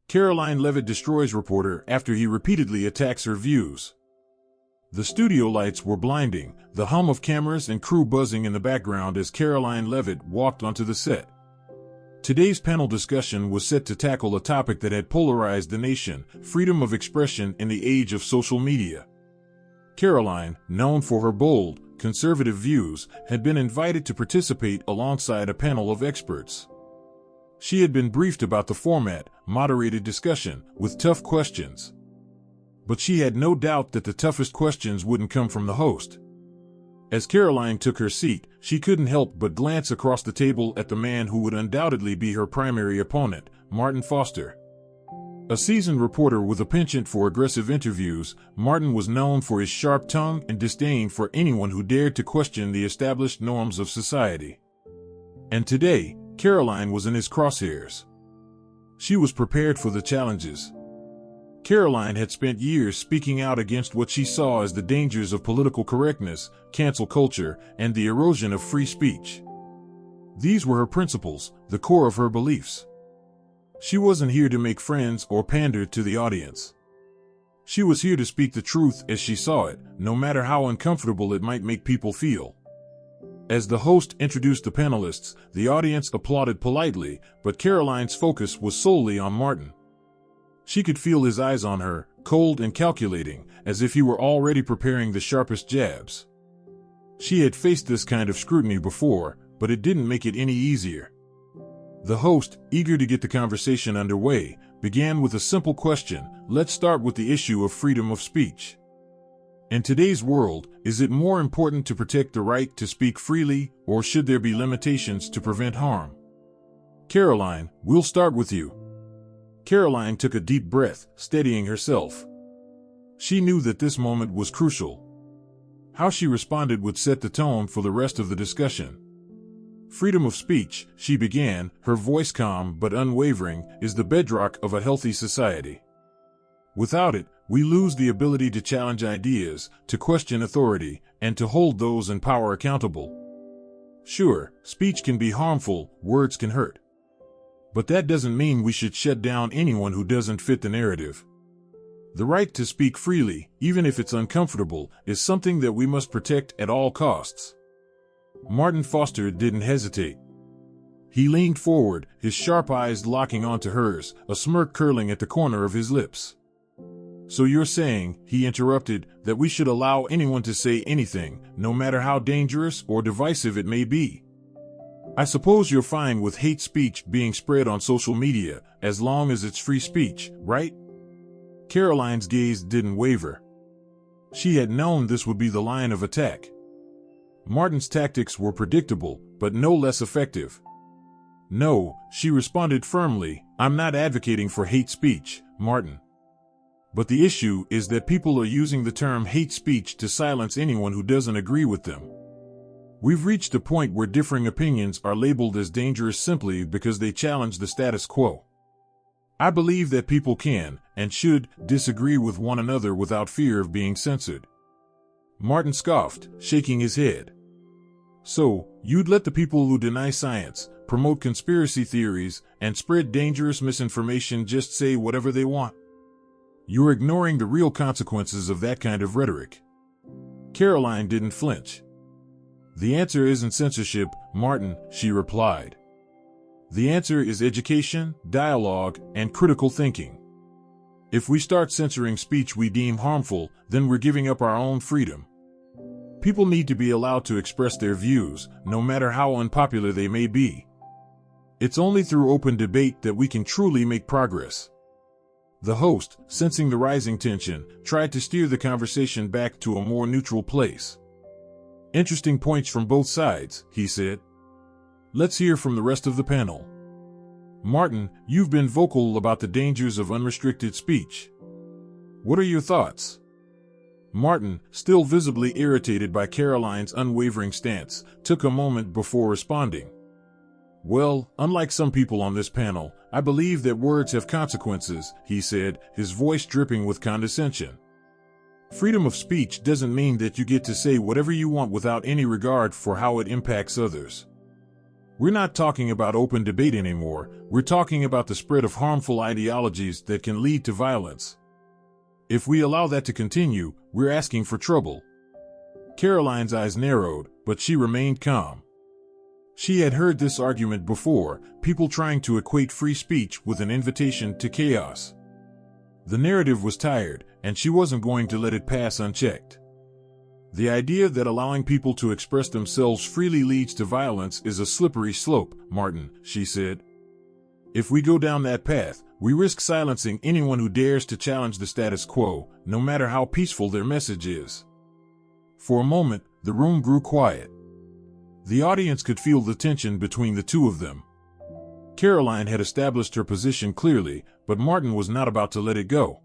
Karoline Leavitt destroys reporter after he repeatedly attacks her views. The studio lights were blinding, the hum of cameras and crew buzzing in the background as Karoline Leavitt walked onto the set. Today's panel discussion was set to tackle a topic that had polarized the nation: freedom of expression in the age of social media. Karoline, known for her bold, conservative views, had been invited to participate alongside a panel of experts. She had been briefed about the format, moderated discussion, with tough questions. But she had no doubt that the toughest questions wouldn't come from the host. As Karoline took her seat, she couldn't help but glance across the table at the man who would undoubtedly be her primary opponent, Martin Foster. A seasoned reporter with a penchant for aggressive interviews, Martin was known for his sharp tongue and disdain for anyone who dared to question the established norms of society. And today, Karoline was in his crosshairs. She was prepared for the challenges. Karoline had spent years speaking out against what she saw as the dangers of political correctness, cancel culture, and the erosion of free speech. These were her principles, the core of her beliefs. She wasn't here to make friends or pander to the audience. She was here to speak the truth as she saw it, no matter how uncomfortable it might make people feel. As the host introduced the panelists, the audience applauded politely, but Karoline's focus was solely on Martin. She could feel his eyes on her, cold and calculating, as if he were already preparing the sharpest jabs. She had faced this kind of scrutiny before, but it didn't make it any easier. The host, eager to get the conversation underway, began with a simple question: let's start with the issue of freedom of speech. In today's world, is it more important to protect the right to speak freely, or should there be limitations to prevent harm? Karoline, we'll start with you. Karoline took a deep breath, steadying herself. She knew that this moment was crucial. How she responded would set the tone for the rest of the discussion. Freedom of speech, she began, her voice calm but unwavering, is the bedrock of a healthy society. Without it, we lose the ability to challenge ideas, to question authority, and to hold those in power accountable. Sure, speech can be harmful, words can hurt. But that doesn't mean we should shut down anyone who doesn't fit the narrative. The right to speak freely, even if it's uncomfortable, is something that we must protect at all costs. Martin Foster didn't hesitate. He leaned forward, his sharp eyes locking onto hers, a smirk curling at the corner of his lips. So you're saying, he interrupted, that we should allow anyone to say anything, no matter how dangerous or divisive it may be. I suppose you're fine with hate speech being spread on social media, as long as it's free speech, right? Karoline's gaze didn't waver. She had known this would be the line of attack. Martin's tactics were predictable, but no less effective. No, she responded firmly, I'm not advocating for hate speech, Martin. But the issue is that people are using the term hate speech to silence anyone who doesn't agree with them. We've reached a point where differing opinions are labeled as dangerous simply because they challenge the status quo. I believe that people can, and should, disagree with one another without fear of being censored. Martin scoffed, shaking his head. So, you'd let the people who deny science, promote conspiracy theories, and spread dangerous misinformation just say whatever they want? You're ignoring the real consequences of that kind of rhetoric. Karoline didn't flinch. The answer isn't censorship, Martin, she replied. The answer is education, dialogue, and critical thinking. If we start censoring speech we deem harmful, then we're giving up our own freedom. People need to be allowed to express their views, no matter how unpopular they may be. It's only through open debate that we can truly make progress. The host, sensing the rising tension, tried to steer the conversation back to a more neutral place. Interesting points from both sides, he said. Let's hear from the rest of the panel. Martin, you've been vocal about the dangers of unrestricted speech. What are your thoughts? Martin, still visibly irritated by Karoline's unwavering stance, took a moment before responding. Well, unlike some people on this panel, I believe that words have consequences, he said, his voice dripping with condescension. Freedom of speech doesn't mean that you get to say whatever you want without any regard for how it impacts others. We're not talking about open debate anymore, we're talking about the spread of harmful ideologies that can lead to violence. If we allow that to continue, we're asking for trouble. Karoline's eyes narrowed, but she remained calm. She had heard this argument before, people trying to equate free speech with an invitation to chaos. The narrative was tired, and she wasn't going to let it pass unchecked. The idea that allowing people to express themselves freely leads to violence is a slippery slope, Martin, she said. If we go down that path, we risk silencing anyone who dares to challenge the status quo, no matter how peaceful their message is. For a moment, the room grew quiet. The audience could feel the tension between the two of them. Karoline had established her position clearly, but Martin was not about to let it go.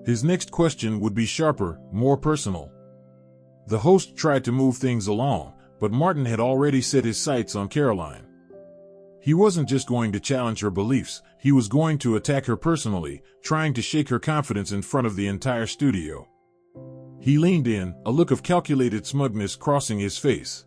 His next question would be sharper, more personal. The host tried to move things along, but Martin had already set his sights on Karoline. He wasn't just going to challenge her beliefs, he was going to attack her personally, trying to shake her confidence in front of the entire studio. He leaned in, a look of calculated smugness crossing his face.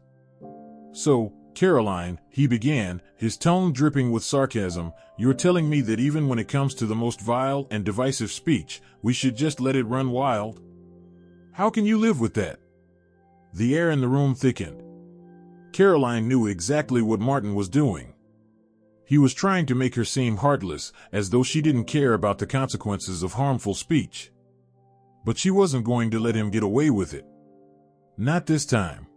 "So, Karoline," he began, his tone dripping with sarcasm, "you're telling me that even when it comes to the most vile and divisive speech, we should just let it run wild? How can you live with that?" The air in the room thickened. Karoline knew exactly what Martin was doing. He was trying to make her seem heartless, as though she didn't care about the consequences of harmful speech. But she wasn't going to let him get away with it. Not this time.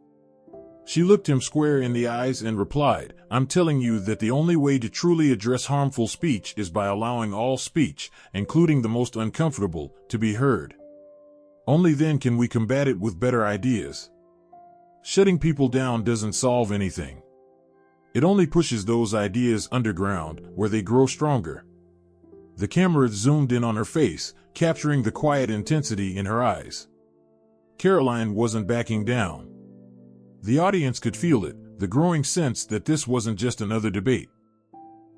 She looked him square in the eyes and replied, "I'm telling you that the only way to truly address harmful speech is by allowing all speech, including the most uncomfortable, to be heard. Only then can we combat it with better ideas. Shutting people down doesn't solve anything. It only pushes those ideas underground, where they grow stronger." The camera zoomed in on her face, capturing the quiet intensity in her eyes. Karoline wasn't backing down. The audience could feel it, the growing sense that this wasn't just another debate.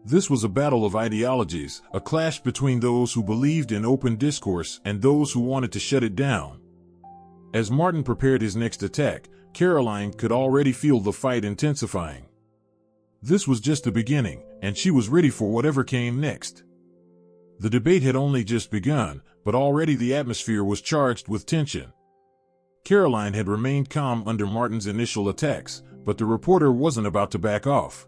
This was a battle of ideologies, a clash between those who believed in open discourse and those who wanted to shut it down. As Martin prepared his next attack, Karoline could already feel the fight intensifying. This was just the beginning, and she was ready for whatever came next. The debate had only just begun, but already the atmosphere was charged with tension. Karoline had remained calm under Martin's initial attacks, but the reporter wasn't about to back off.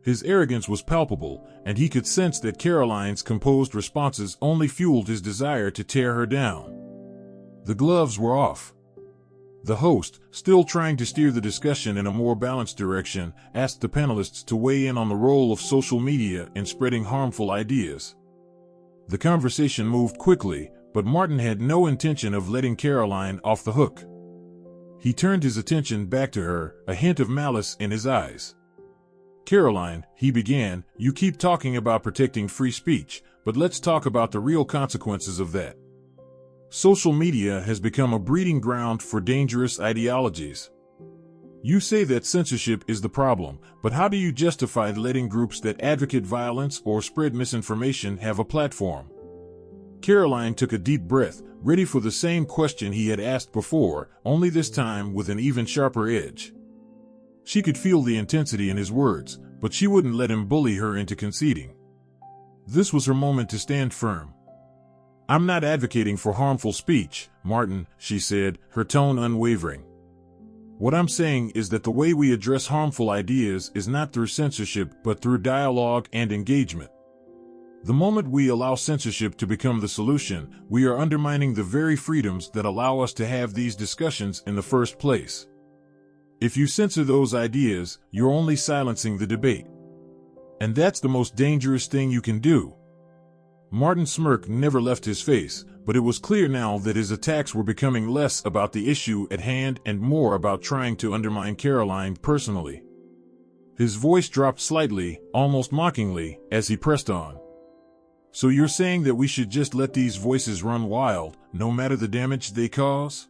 His arrogance was palpable, and he could sense that Karoline's composed responses only fueled his desire to tear her down. The gloves were off. The host, still trying to steer the discussion in a more balanced direction, asked the panelists to weigh in on the role of social media in spreading harmful ideas. The conversation moved quickly, but Martin had no intention of letting Karoline off the hook. He turned his attention back to her, a hint of malice in his eyes. "Karoline," he began, "you keep talking about protecting free speech, but let's talk about the real consequences of that. Social media has become a breeding ground for dangerous ideologies. You say that censorship is the problem, but how do you justify letting groups that advocate violence or spread misinformation have a platform?" Karoline took a deep breath, ready for the same question he had asked before, only this time with an even sharper edge. She could feel the intensity in his words, but she wouldn't let him bully her into conceding. This was her moment to stand firm. "I'm not advocating for harmful speech, Martin," she said, her tone unwavering. "What I'm saying is that the way we address harmful ideas is not through censorship but through dialogue and engagement. The moment we allow censorship to become the solution, we are undermining the very freedoms that allow us to have these discussions in the first place. If you censor those ideas, you're only silencing the debate. And that's the most dangerous thing you can do." Martin's smirk never left his face, but it was clear now that his attacks were becoming less about the issue at hand and more about trying to undermine Karoline personally. His voice dropped slightly, almost mockingly, as he pressed on. "So you're saying that we should just let these voices run wild, no matter the damage they cause?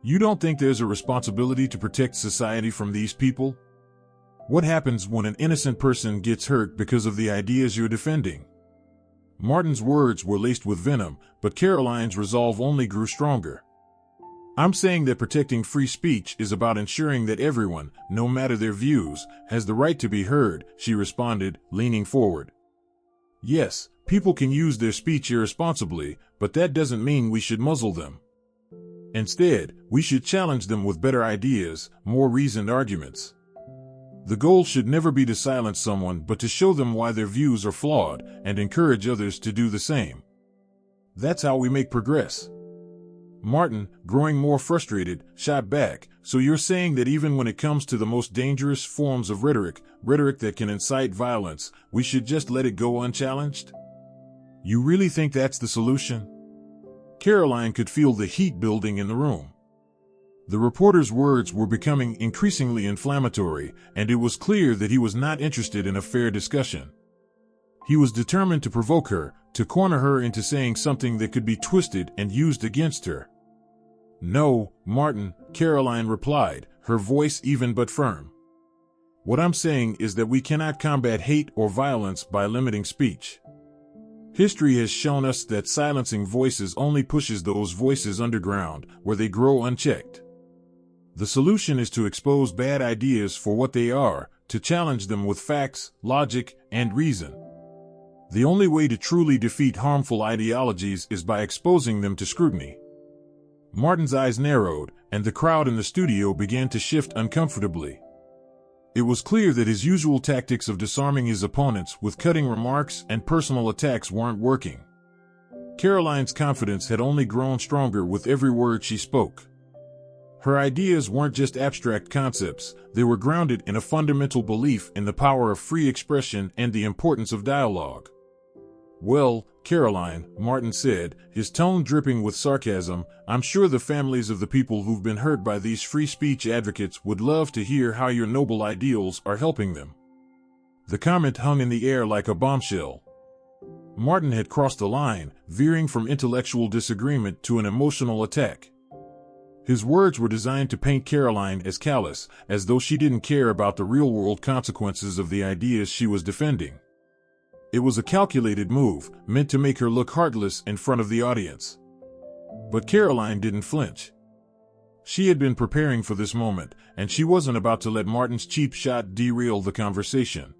You don't think there's a responsibility to protect society from these people? What happens when an innocent person gets hurt because of the ideas you're defending?" Martin's words were laced with venom, but Karoline's resolve only grew stronger. I'm saying that protecting free speech is about ensuring that everyone, no matter their views, has the right to be heard, she responded, leaning forward. Yes, people can use their speech irresponsibly, but that doesn't mean we should muzzle them. Instead, we should challenge them with better ideas, more reasoned arguments. The goal should never be to silence someone but to show them why their views are flawed and encourage others to do the same. That's how we make progress. Martin, growing more frustrated, shot back, so you're saying that even when it comes to the most dangerous forms of rhetoric that can incite violence, we should just let it go unchallenged? You really think that's the solution? Karoline could feel the heat building in the room. The reporter's words were becoming increasingly inflammatory, and it was clear that he was not interested in a fair discussion. He was determined to provoke her, to corner her into saying something that could be twisted and used against her. No, Martin, Karoline replied, her voice even but firm. What I'm saying is that we cannot combat hate or violence by limiting speech. History has shown us that silencing voices only pushes those voices underground, where they grow unchecked. The solution is to expose bad ideas for what they are, to challenge them with facts, logic, and reason. The only way to truly defeat harmful ideologies is by exposing them to scrutiny. Martin's eyes narrowed, and the crowd in the studio began to shift uncomfortably. It was clear that his usual tactics of disarming his opponents with cutting remarks and personal attacks weren't working. Karoline's confidence had only grown stronger with every word she spoke. Her ideas weren't just abstract concepts, they were grounded in a fundamental belief in the power of free expression and the importance of dialogue. Well, Karoline, Martin said, his tone dripping with sarcasm, I'm sure the families of the people who've been hurt by these free speech advocates would love to hear how your noble ideals are helping them. The comment hung in the air like a bombshell. Martin had crossed the line, veering from intellectual disagreement to an emotional attack. His words were designed to paint Karoline as callous, as though she didn't care about the real-world consequences of the ideas she was defending. It was a calculated move, meant to make her look heartless in front of the audience. But Karoline didn't flinch. She had been preparing for this moment, and she wasn't about to let Martin's cheap shot derail the conversation.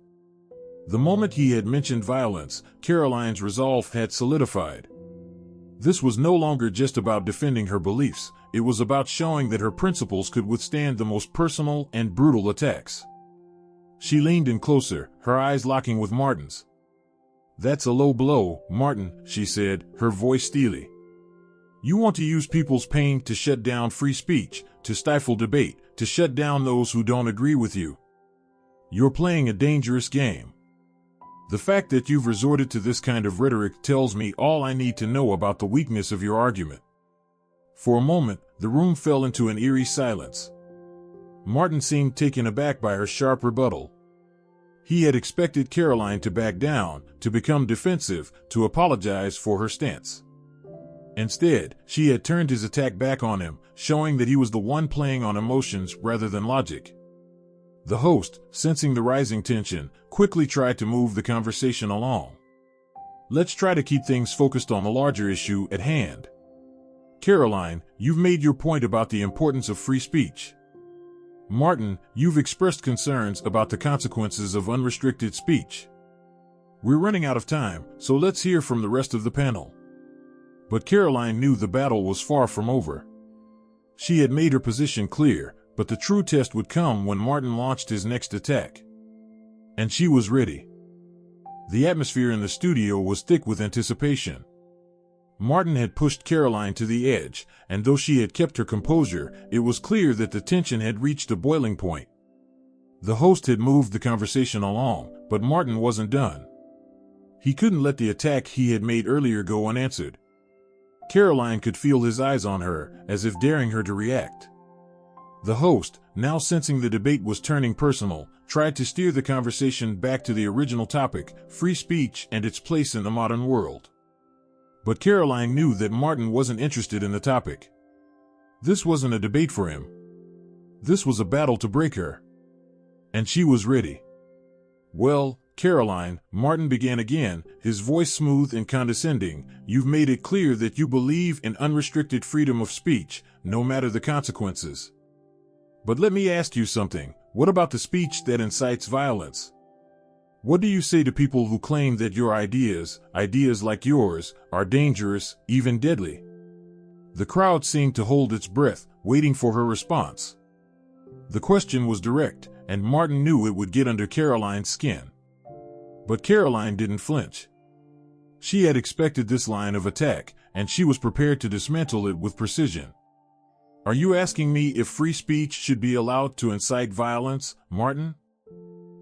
The moment he had mentioned violence, Karoline's resolve had solidified. This was no longer just about defending her beliefs, it was about showing that her principles could withstand the most personal and brutal attacks. She leaned in closer, her eyes locking with Martin's. That's a low blow, Martin, she said, her voice steely. You want to use people's pain to shut down free speech, to stifle debate, to shut down those who don't agree with you. You're playing a dangerous game. The fact that you've resorted to this kind of rhetoric tells me all I need to know about the weakness of your argument. For a moment, the room fell into an eerie silence. Martin seemed taken aback by her sharp rebuttal. He had expected Karoline to back down, to become defensive, to apologize for her stance. Instead, she had turned his attack back on him, showing that he was the one playing on emotions rather than logic. The host, sensing the rising tension, quickly tried to move the conversation along. Let's try to keep things focused on the larger issue at hand. Karoline, you've made your point about the importance of free speech. Martin, you've expressed concerns about the consequences of unrestricted speech. We're running out of time, so let's hear from the rest of the panel. But Karoline knew the battle was far from over. She had made her position clear, but the true test would come when Martin launched his next attack. And she was ready. The atmosphere in the studio was thick with anticipation. Martin had pushed Karoline to the edge, and though she had kept her composure, it was clear that the tension had reached a boiling point. The host had moved the conversation along, but Martin wasn't done. He couldn't let the attack he had made earlier go unanswered. Karoline could feel his eyes on her, as if daring her to react. The host, now sensing the debate was turning personal, tried to steer the conversation back to the original topic, free speech and its place in the modern world. But Karoline knew that Martin wasn't interested in the topic. This wasn't a debate for him. This was a battle to break her. And she was ready. Well, Karoline, Martin began again, his voice smooth and condescending. You've made it clear that you believe in unrestricted freedom of speech, no matter the consequences. But let me ask you something. What about the speech that incites violence? What do you say to people who claim that your ideas like yours, are dangerous, even deadly? The crowd seemed to hold its breath, waiting for her response. The question was direct, and Martin knew it would get under Karoline's skin. But Karoline didn't flinch. She had expected this line of attack, and she was prepared to dismantle it with precision. Are you asking me if free speech should be allowed to incite violence, Martin?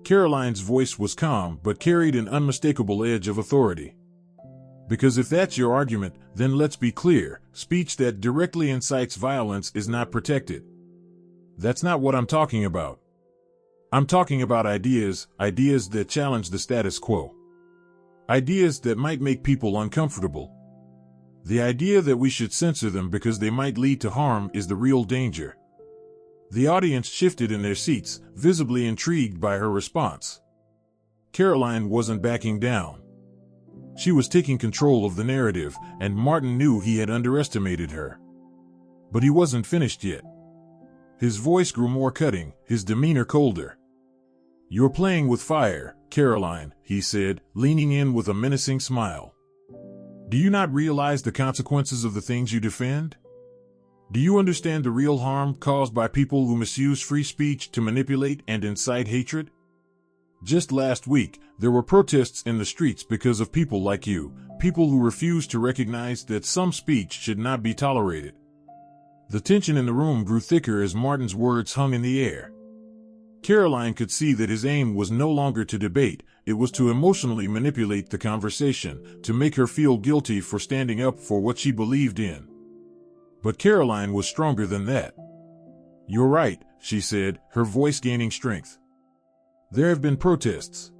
Karoline's voice was calm but carried an unmistakable edge of authority. Because if that's your argument, then let's be clear, speech that directly incites violence is not protected. That's not what I'm talking about. I'm talking about ideas that challenge the status quo. Ideas that might make people uncomfortable. The idea that we should censor them because they might lead to harm is the real danger. The audience shifted in their seats, visibly intrigued by her response. Karoline wasn't backing down. She was taking control of the narrative, and Martin knew he had underestimated her. But he wasn't finished yet. His voice grew more cutting, his demeanor colder. You're playing with fire, Karoline, he said, leaning in with a menacing smile. Do you not realize the consequences of the things you defend? Do you understand the real harm caused by people who misuse free speech to manipulate and incite hatred? Just last week, there were protests in the streets because of people like you, people who refuse to recognize that some speech should not be tolerated. The tension in the room grew thicker as Martin's words hung in the air. Karoline could see that his aim was no longer to debate, it was to emotionally manipulate the conversation, to make her feel guilty for standing up for what she believed in. But Karoline was stronger than that. You're right, she said, her voice gaining strength. There have been protests.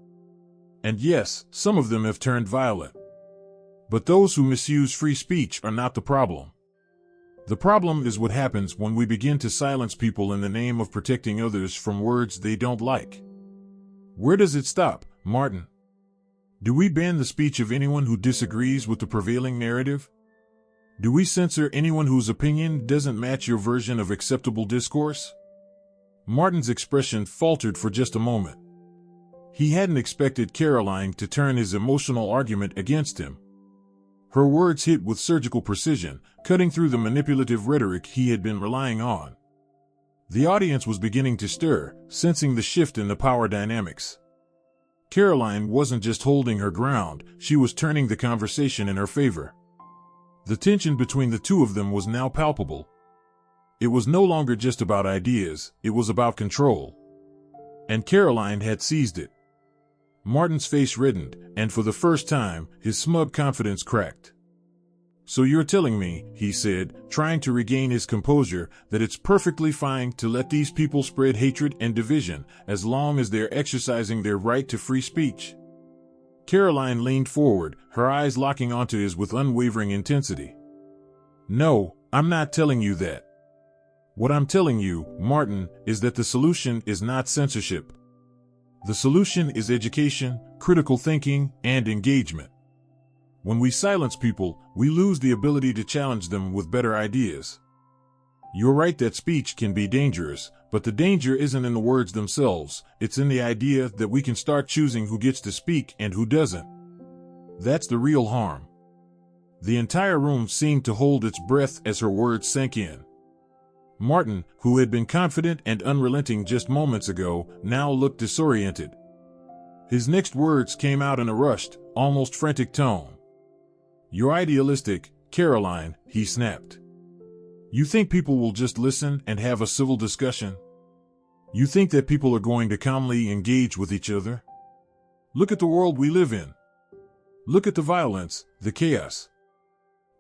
And yes, some of them have turned violent. But those who misuse free speech are not the problem. The problem is what happens when we begin to silence people in the name of protecting others from words they don't like. Where does it stop, Martin? Do we ban the speech of anyone who disagrees with the prevailing narrative? Do we censor anyone whose opinion doesn't match your version of acceptable discourse? Martin's expression faltered for just a moment. He hadn't expected Karoline to turn his emotional argument against him. Her words hit with surgical precision, cutting through the manipulative rhetoric he had been relying on. The audience was beginning to stir, sensing the shift in the power dynamics. Karoline wasn't just holding her ground, she was turning the conversation in her favor. The tension between the two of them was now palpable. It was no longer just about ideas, it was about control. And Karoline had seized it. Martin's face reddened, and for the first time, his smug confidence cracked. So you're telling me, he said, trying to regain his composure, that it's perfectly fine to let these people spread hatred and division, as long as they're exercising their right to free speech? Karoline leaned forward, her eyes locking onto his with unwavering intensity. No, I'm not telling you that. What I'm telling you, Martin, is that the solution is not censorship. The solution is education, critical thinking, and engagement. When we silence people, we lose the ability to challenge them with better ideas. You're right that speech can be dangerous, but the danger isn't in the words themselves, it's in the idea that we can start choosing who gets to speak and who doesn't. That's the real harm. The entire room seemed to hold its breath as her words sank in. Martin, who had been confident and unrelenting just moments ago, now looked disoriented. His next words came out in a rushed, almost frantic tone. You're idealistic, Karoline, he snapped. You think people will just listen and have a civil discussion? You think that people are going to calmly engage with each other? Look at the world we live in. Look at the violence, the chaos.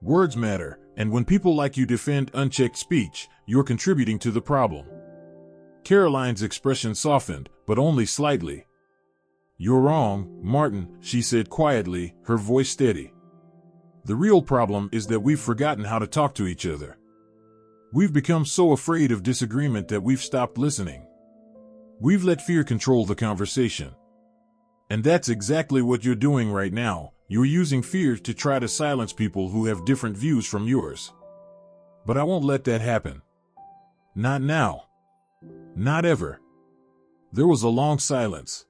Words matter, and when people like you defend unchecked speech, you're contributing to the problem. Karoline's expression softened, but only slightly. You're wrong, Martin, she said quietly, her voice steady. The real problem is that we've forgotten how to talk to each other. We've become so afraid of disagreement that we've stopped listening. We've let fear control the conversation. And that's exactly what you're doing right now. You're using fear to try to silence people who have different views from yours. But I won't let that happen. Not now. Not ever. There was a long silence.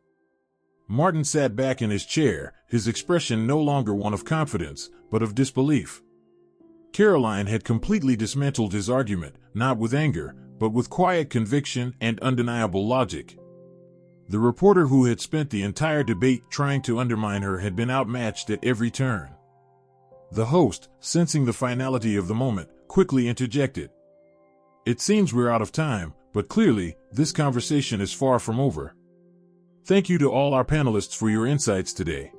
Martin sat back in his chair, his expression no longer one of confidence, but of disbelief. Karoline had completely dismantled his argument, not with anger, but with quiet conviction and undeniable logic. The reporter who had spent the entire debate trying to undermine her had been outmatched at every turn. The host, sensing the finality of the moment, quickly interjected. It seems we're out of time, but clearly, this conversation is far from over. Thank you to all our panelists for your insights today.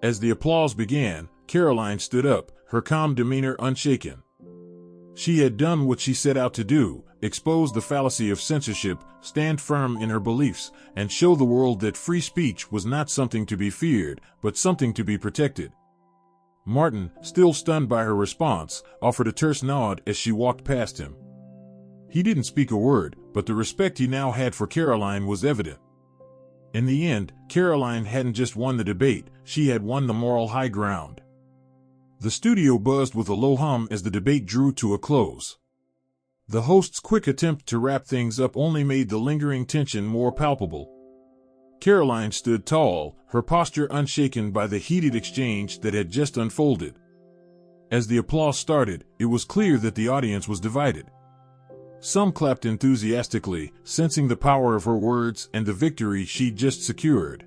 As the applause began, Karoline stood up, her calm demeanor unshaken. She had done what she set out to do, expose the fallacy of censorship, stand firm in her beliefs, and show the world that free speech was not something to be feared, but something to be protected. Martin, still stunned by her response, offered a terse nod as she walked past him. He didn't speak a word, but the respect he now had for Karoline was evident. In the end, Karoline hadn't just won the debate, she had won the moral high ground. The studio buzzed with a low hum as the debate drew to a close. The host's quick attempt to wrap things up only made the lingering tension more palpable. Karoline stood tall, her posture unshaken by the heated exchange that had just unfolded. As the applause started, it was clear that the audience was divided. Some clapped enthusiastically, sensing the power of her words and the victory she'd just secured.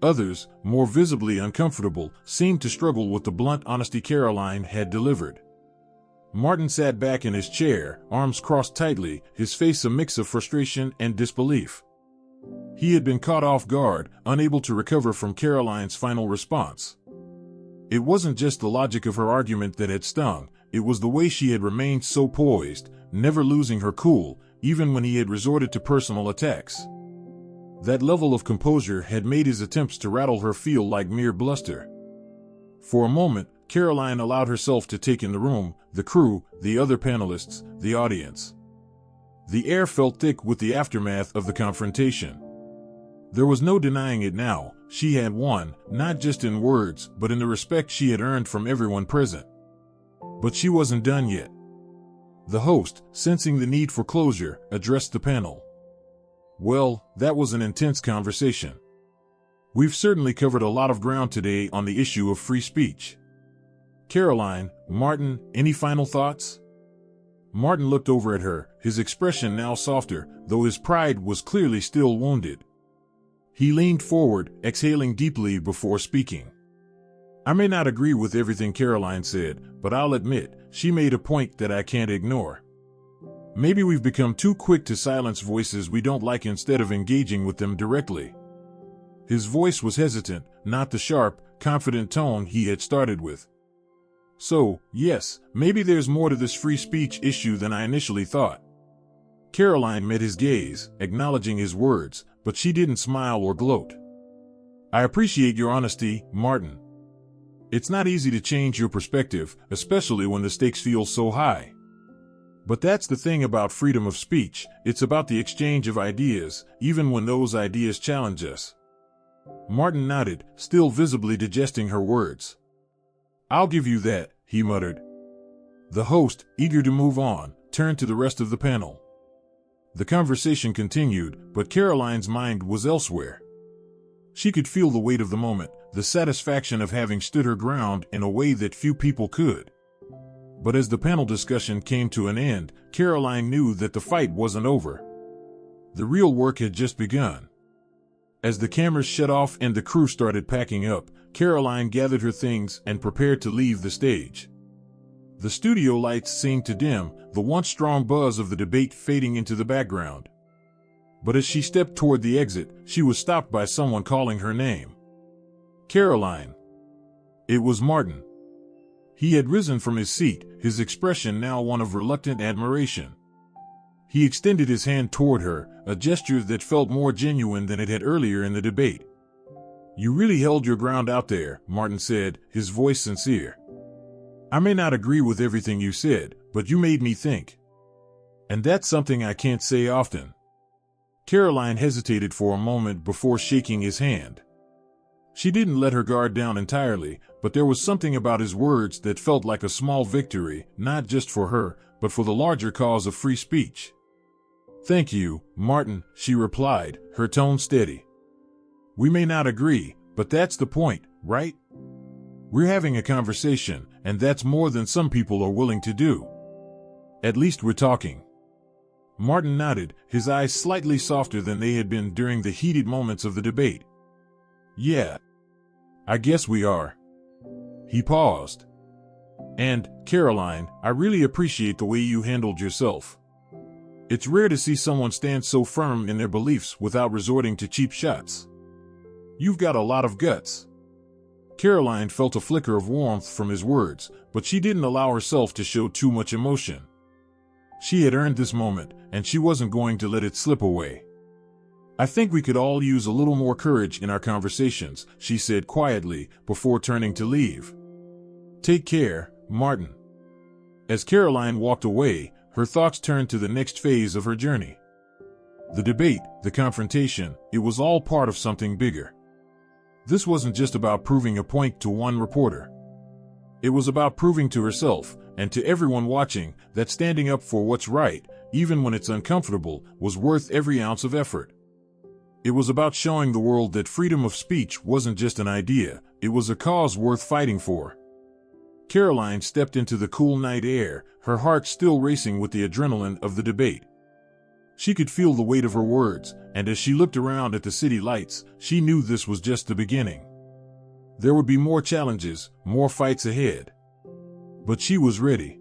Others, more visibly uncomfortable, seemed to struggle with the blunt honesty Karoline had delivered. Martin sat back in his chair, arms crossed tightly, his face a mix of frustration and disbelief. He had been caught off guard, unable to recover from Karoline's final response. It wasn't just the logic of her argument that had stung, it was the way she had remained so poised, never losing her cool, even when he had resorted to personal attacks. That level of composure had made his attempts to rattle her feel like mere bluster. For a moment, Karoline allowed herself to take in the room, the crew, the other panelists, the audience. The air felt thick with the aftermath of the confrontation. There was no denying it now, she had won, not just in words, but in the respect she had earned from everyone present. But she wasn't done yet. The host, sensing the need for closure, addressed the panel. Well, that was an intense conversation. We've certainly covered a lot of ground today on the issue of free speech. Karoline, Martin, any final thoughts? Martin looked over at her, his expression now softer, though his pride was clearly still wounded. He leaned forward, exhaling deeply before speaking. I may not agree with everything Karoline said, but I'll admit, she made a point that I can't ignore. Maybe we've become too quick to silence voices we don't like instead of engaging with them directly. His voice was hesitant, not the sharp, confident tone he had started with. So, yes, maybe there's more to this free speech issue than I initially thought. Karoline met his gaze, acknowledging his words, but she didn't smile or gloat. I appreciate your honesty, Martin. It's not easy to change your perspective, especially when the stakes feel so high. But that's the thing about freedom of speech, it's about the exchange of ideas, even when those ideas challenge us. Martin nodded, still visibly digesting her words. I'll give you that, he muttered. The host, eager to move on, turned to the rest of the panel. The conversation continued, but Karoline's mind was elsewhere. She could feel the weight of the moment, the satisfaction of having stood her ground in a way that few people could. But as the panel discussion came to an end, Karoline knew that the fight wasn't over. The real work had just begun. As the cameras shut off and the crew started packing up, Karoline gathered her things and prepared to leave the stage. The studio lights seemed to dim, the once strong buzz of the debate fading into the background. But as she stepped toward the exit, she was stopped by someone calling her name. Karoline. It was Martin. He had risen from his seat, his expression now one of reluctant admiration. He extended his hand toward her, a gesture that felt more genuine than it had earlier in the debate. You really held your ground out there, Martin said, his voice sincere. I may not agree with everything you said, but you made me think. And that's something I can't say often. Karoline hesitated for a moment before shaking his hand. She didn't let her guard down entirely, but there was something about his words that felt like a small victory, not just for her, but for the larger cause of free speech. "Thank you, Martin," she replied, her tone steady. "We may not agree, but that's the point, right? We're having a conversation, and that's more than some people are willing to do. At least we're talking." Martin nodded, his eyes slightly softer than they had been during the heated moments of the debate. "Yeah, I guess we are." He paused. "And, Karoline, I really appreciate the way you handled yourself. It's rare to see someone stand so firm in their beliefs without resorting to cheap shots. You've got a lot of guts." Karoline felt a flicker of warmth from his words, but she didn't allow herself to show too much emotion. She had earned this moment, and she wasn't going to let it slip away. "I think we could all use a little more courage in our conversations," she said quietly, before turning to leave. "Take care, Martin." As Karoline walked away, her thoughts turned to the next phase of her journey. The debate, the confrontation, it was all part of something bigger. This wasn't just about proving a point to one reporter. It was about proving to herself, and to everyone watching, that standing up for what's right, even when it's uncomfortable, was worth every ounce of effort. It was about showing the world that freedom of speech wasn't just an idea, it was a cause worth fighting for. Karoline stepped into the cool night air, her heart still racing with the adrenaline of the debate. She could feel the weight of her words, and as she looked around at the city lights, she knew this was just the beginning. There would be more challenges, more fights ahead. But she was ready.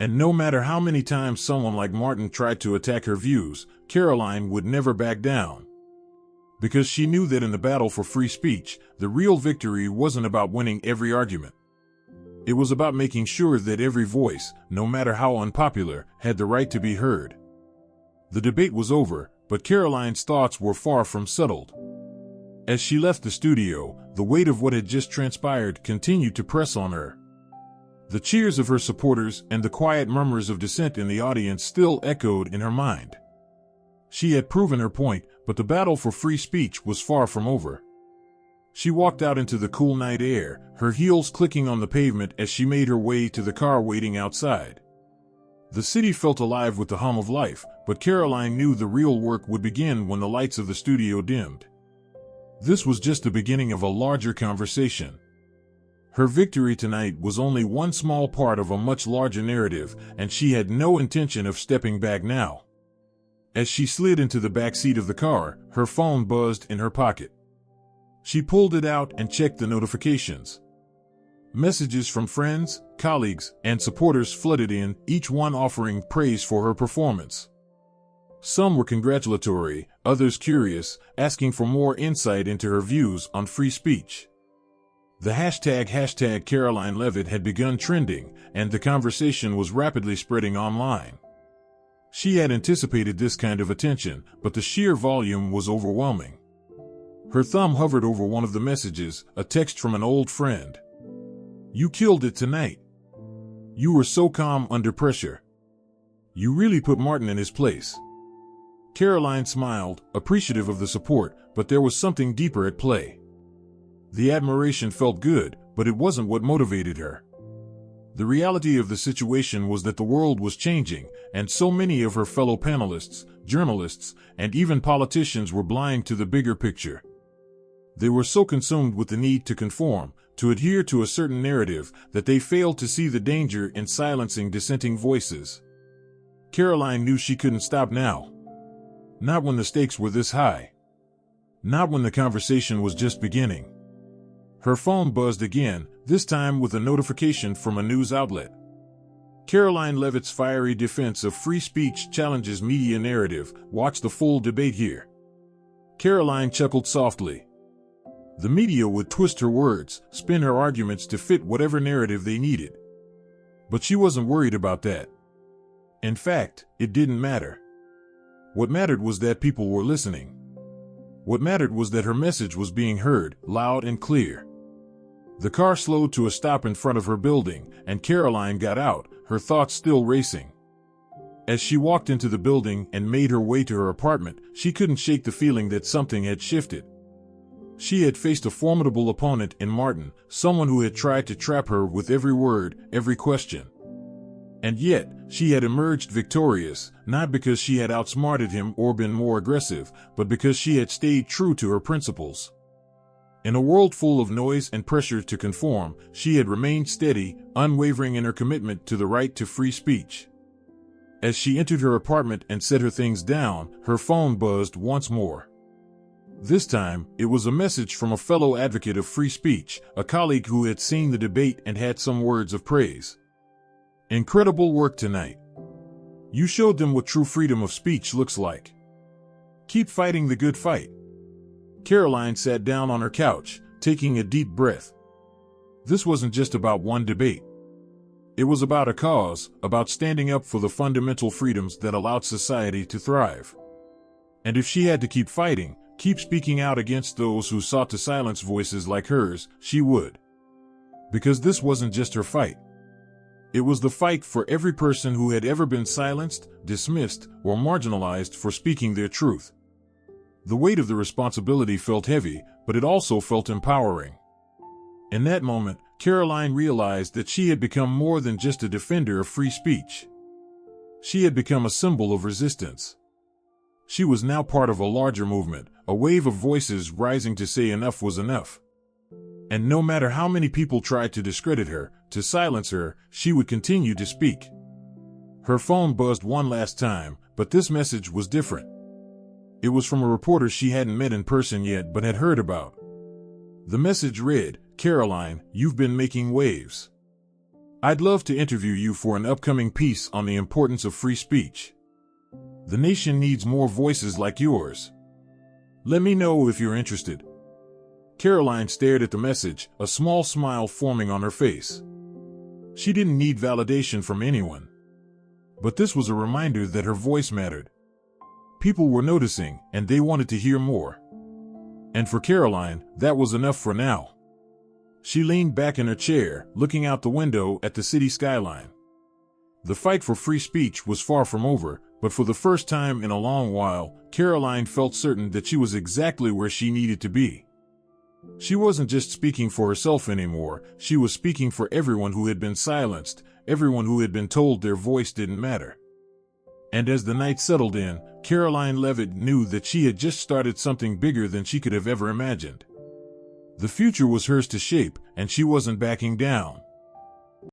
And no matter how many times someone like Martin tried to attack her views, Karoline would never back down. Because she knew that in the battle for free speech, the real victory wasn't about winning every argument. It was about making sure that every voice, no matter how unpopular, had the right to be heard. The debate was over, but Karoline's thoughts were far from settled. As she left the studio, the weight of what had just transpired continued to press on her. The cheers of her supporters and the quiet murmurs of dissent in the audience still echoed in her mind. She had proven her point, but the battle for free speech was far from over. She walked out into the cool night air, her heels clicking on the pavement as she made her way to the car waiting outside. The city felt alive with the hum of life, but Karoline knew the real work would begin when the lights of the studio dimmed. This was just the beginning of a larger conversation. Her victory tonight was only one small part of a much larger narrative, and she had no intention of stepping back now. As she slid into the back seat of the car, her phone buzzed in her pocket. She pulled it out and checked the notifications. Messages from friends, colleagues, and supporters flooded in, each one offering praise for her performance. Some were congratulatory, others curious, asking for more insight into her views on free speech. The hashtag Karoline Leavitt had begun trending, and the conversation was rapidly spreading online. She had anticipated this kind of attention, but the sheer volume was overwhelming. Her thumb hovered over one of the messages, a text from an old friend. "You killed it tonight. You were so calm under pressure. You really put Martin in his place." Karoline smiled, appreciative of the support, but there was something deeper at play. The admiration felt good, but it wasn't what motivated her. The reality of the situation was that the world was changing, and so many of her fellow panelists, journalists, and even politicians were blind to the bigger picture. They were so consumed with the need to conform, to adhere to a certain narrative, that they failed to see the danger in silencing dissenting voices. Karoline knew she couldn't stop now. Not when the stakes were this high. Not when the conversation was just beginning. Her phone buzzed again, this time with a notification from a news outlet. Karoline Leavitt's fiery defense of free speech challenges media narrative. Watch the full debate here. Karoline chuckled softly. The media would twist her words, spin her arguments to fit whatever narrative they needed. But she wasn't worried about that. In fact, it didn't matter. What mattered was that people were listening. What mattered was that her message was being heard, loud and clear. The car slowed to a stop in front of her building, and Karoline got out, her thoughts still racing. As she walked into the building and made her way to her apartment, she couldn't shake the feeling that something had shifted. She had faced a formidable opponent in Martin, someone who had tried to trap her with every word, every question. And yet, she had emerged victorious, not because she had outsmarted him or been more aggressive, but because she had stayed true to her principles. In a world full of noise and pressure to conform, she had remained steady, unwavering in her commitment to the right to free speech. As she entered her apartment and set her things down, her phone buzzed once more. This time, it was a message from a fellow advocate of free speech, a colleague who had seen the debate and had some words of praise. "Incredible work tonight. You showed them what true freedom of speech looks like. Keep fighting the good fight." Karoline sat down on her couch, taking a deep breath. This wasn't just about one debate. It was about a cause, about standing up for the fundamental freedoms that allowed society to thrive. And if she had to keep fighting, keep speaking out against those who sought to silence voices like hers, she would. Because this wasn't just her fight. It was the fight for every person who had ever been silenced, dismissed, or marginalized for speaking their truth. The weight of the responsibility felt heavy, but it also felt empowering. In that moment, Karoline realized that she had become more than just a defender of free speech. She had become a symbol of resistance. She was now part of a larger movement, a wave of voices rising to say enough was enough. And no matter how many people tried to discredit her, to silence her, she would continue to speak. Her phone buzzed one last time, but this message was different. It was from a reporter she hadn't met in person yet but had heard about. The message read, "Karoline, you've been making waves. I'd love to interview you for an upcoming piece on the importance of free speech. The nation needs more voices like yours. Let me know if you're interested." Karoline stared at the message, a small smile forming on her face. She didn't need validation from anyone. But this was a reminder that her voice mattered. People were noticing, and they wanted to hear more. And for Karoline, that was enough for now. She leaned back in her chair, looking out the window at the city skyline. The fight for free speech was far from over, but for the first time in a long while, Karoline felt certain that she was exactly where she needed to be. She wasn't just speaking for herself anymore, she was speaking for everyone who had been silenced, everyone who had been told their voice didn't matter. And as the night settled in, Karoline Leavitt knew that she had just started something bigger than she could have ever imagined. The future was hers to shape, and she wasn't backing down.